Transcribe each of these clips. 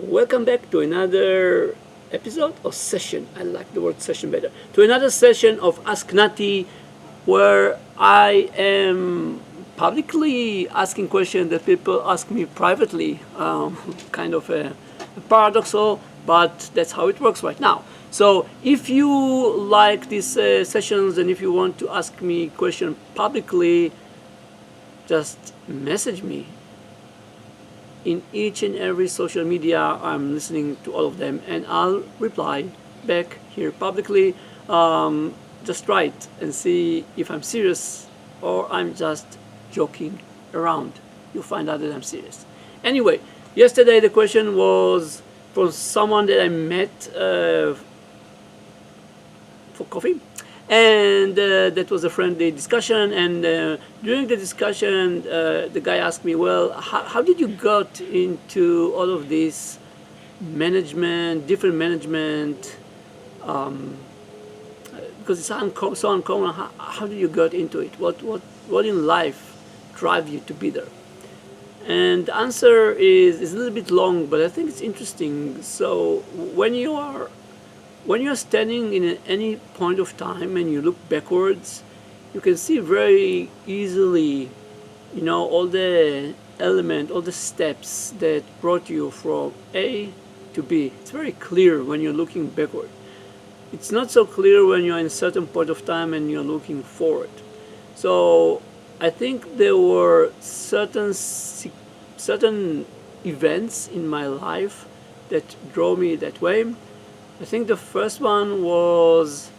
Welcome back to another episode or session. I like the word session better. To another session of AskNatty, where I am publicly asking questions that people ask me privately. Kind of a paradoxal, but that's how it works right now. So if you like these sessions and if you want to ask me question publicly, just message me. In each and every social media, I'm listening to all of them, and I'll reply back here publicly. Just write and see if I'm serious or I'm just joking around. You'll find out that I'm serious. Anyway, yesterday the question was from someone that I met for coffee, and that was a friendly discussion. And during the discussion, the guy asked me, well, how did you got into all of this management, different management, because it's so uncommon. How did you got into it? What in life drive you to be there? And the answer is a little bit long, but I think it's interesting. So when you're standing in any point of time and you look backwards, you can see very easily, all the all the steps that brought you from A to B. It's very clear when you're looking backward. It's not so clear when you're in a certain point of time and you're looking forward. So I think there were certain events in my life that drove me that way. I think the first one was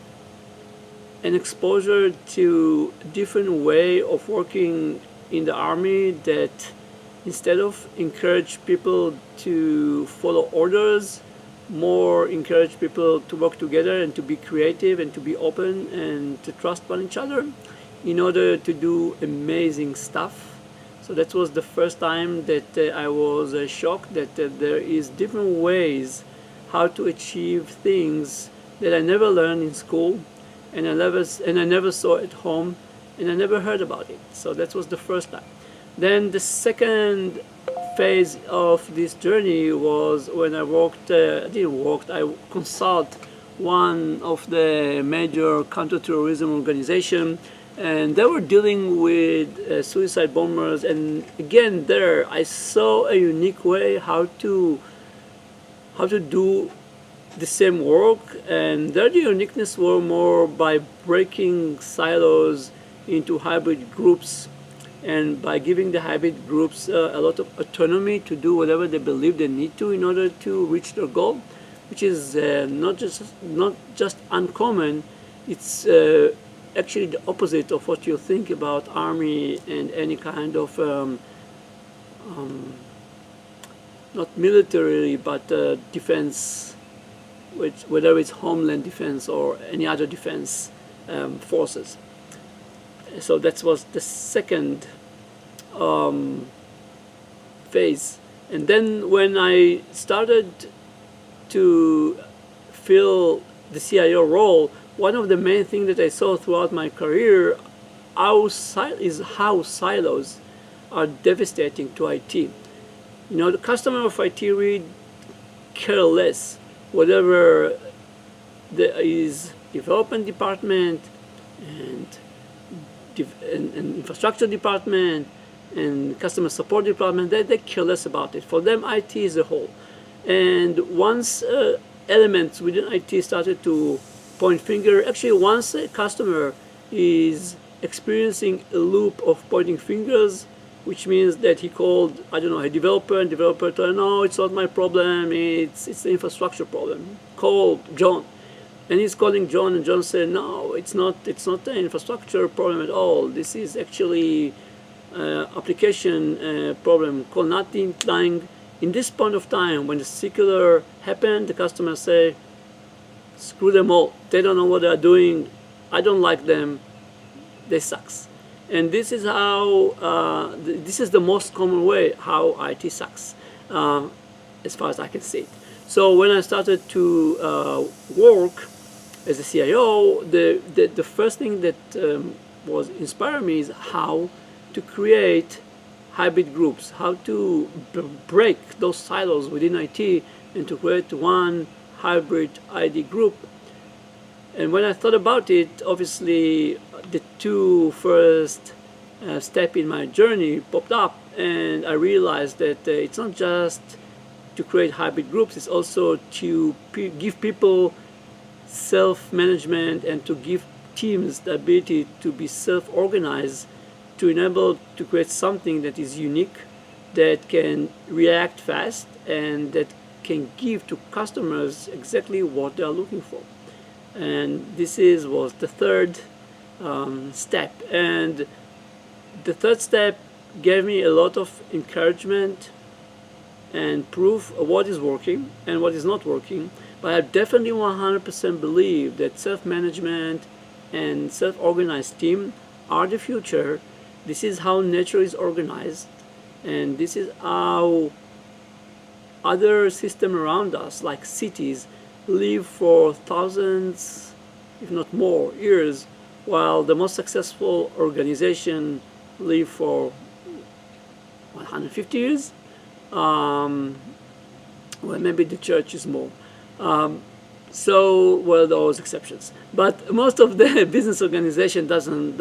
an exposure to a different way of working in the army, that instead of encourage people to follow orders, more encourage people to work together and to be creative and to be open and to trust one each other in order to do amazing stuff. So that was the first time that I was shocked that there is different ways how to achieve things that I never learned in school, and I never saw at home, and I never heard about it. So that was the first time. Then the second phase of this journey was when I I consult one of the major counterterrorism organization, and they were dealing with suicide bombers. And again, there I saw a unique way how to do the same work, and their uniqueness were more by breaking silos into hybrid groups, and by giving the hybrid groups a lot of autonomy to do whatever they believe they need to in order to reach their goal, which is not just uncommon. It's actually the opposite of what you think about army and any kind of not militarily, but defense, whether it's homeland defense or any other defense forces. So that was the second phase. And then when I started to fill the CIO role, one of the main things that I saw throughout my career is how silos are devastating to IT. The customer of IT really care less whatever there is development department and infrastructure department and customer support department. They care less about it. For them, IT is a whole. And once elements within IT started to point finger, actually once a customer is experiencing a loop of pointing fingers, which means that he called, a developer, and developer told, no, it's not my problem, it's the infrastructure problem. Call John. And he's calling John, and John said, no, it's not the infrastructure problem at all. This is actually application problem. Call Natty, implying in this point of time, when the secular happened, the customer say, screw them all. They don't know what they're doing. I don't like them. They sucks. And this is how, this is the most common way how IT sucks, as far as I can see it. So when I started to work as a CIO, the first thing that was inspiring me is how to create hybrid groups, how to break those silos within IT and to create one hybrid ID group. And when I thought about it, obviously the two first step in my journey popped up, and I realized that it's not just to create hybrid groups, it's also to give people self-management and to give teams the ability to be self-organized, to enable to create something that is unique, that can react fast, and that can give to customers exactly what they are looking for. And this was the third step. And the third step gave me a lot of encouragement and proof of what is working and what is not working. But I definitely 100% believe that self-management and self-organized team are the future. This is how nature is organized, and this is how other systems around us, like cities, live for thousands, if not more, years, while the most successful organization live for 150 years. Well, maybe the church is more. So, well, those exceptions. But most of the business organization doesn't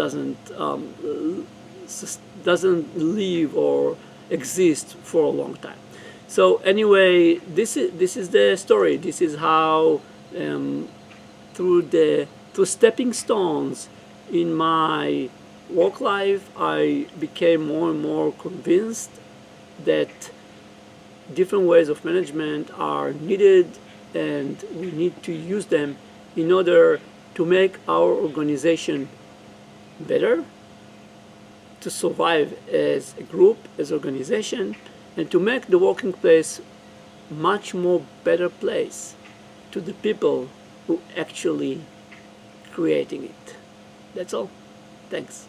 live or exist for a long time. So anyway, this is the story. This is how through stepping stones in my work life, I became more and more convinced that different ways of management are needed, and we need to use them in order to make our organization better, to survive as a group, as an organization, and to make the working place much more better place to the people who actually creating it. That's all. Thanks.